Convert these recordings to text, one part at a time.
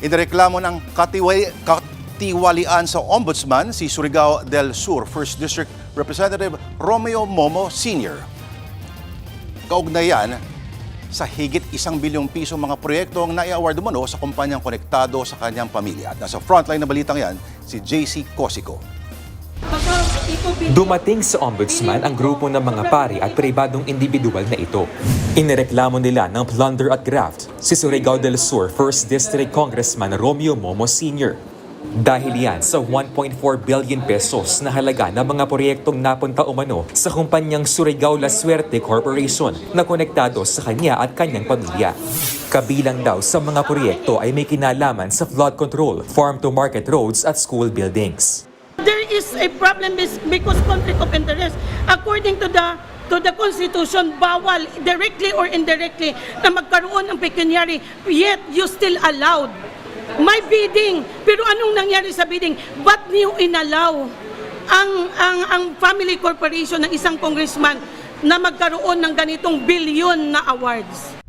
Inireklamo ng katiwalian sa Ombudsman si Surigao del Sur 1st District Representative Romeo Momo Sr. Kaugnayan sa higit 1 bilyong piso mga proyektong nai-award umano sa kumpanyang konektado sa kanyang pamilya. At nasa frontline na balitang yan, si JC Cosico. Dumating sa Ombudsman ang grupo ng mga pari at pribadong individual na ito. Inireklamo nila ng plunder at graft si Surigao del Sur 1st District Congressman Romeo Momo Sr. Dahil yan sa 1.4 billion pesos na halaga ng mga proyektong napunta umano sa kumpanyang Surigao La Suerte Corporation na konektado sa kanya at kanyang pamilya. Kabilang daw sa mga proyekto ay may kinalaman sa flood control, farm-to-market roads at school buildings. There is a problem because conflict of interest. According to the Constitution, bawal directly or indirectly na magkaroon ng pecuniary, yet you still allowed. May bidding, pero anong nangyari sa bidding? Ba't niyo inallow ang family corporation ng isang congressman na magkaroon ng ganitong bilyon na awards?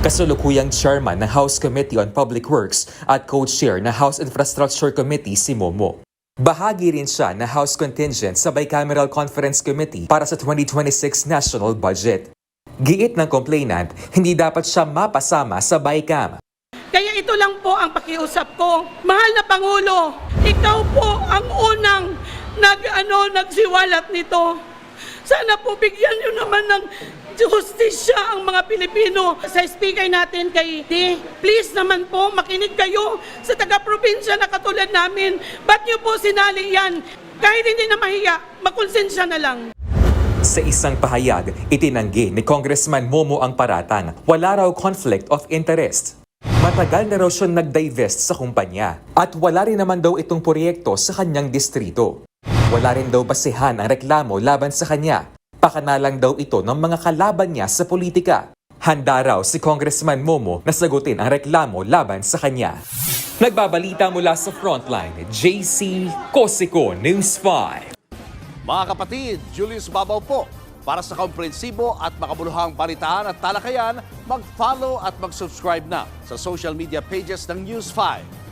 Kasalukuyang chairman ng House Committee on Public Works at co-chair ng House Infrastructure Committee si Momo. Bahagi rin siya na House contingent sa Bicameral Conference Committee para sa 2026 National Budget. Giit ng complainant, hindi dapat siya mapasama sa BICAM. Kaya ito lang po ang pakiusap ko. Mahal na Pangulo, ikaw po ang unang nagsiwalat nito. Sana po bigyan niyo naman ng justisya ang mga Pilipino. Sa speaker natin kay D, please naman po makinig kayo sa taga-probinsya na katulad namin. Ba't niyo po sinali yan? Kahit hindi na mahiya, makonsensya na lang. Sa isang pahayag, itinanggi ni Congressman Momo ang paratang. Wala raw conflict of interest. Matagal na raw siya nag-divest sa kumpanya at wala rin naman daw itong proyekto sa kanyang distrito. Wala rin daw basehan ang reklamo laban sa kanya. Pakana lang daw ito ng mga kalaban niya sa politika. Handa raw si Congressman Momo na sagutin ang reklamo laban sa kanya. Nagbabalita mula sa Frontline, JC Cosico, News 5. Mga kapatid, Julius Babaw po. Para sa komprehensibo at makabuluhang balitaan at talakayan, mag-follow at mag-subscribe na sa social media pages ng News 5.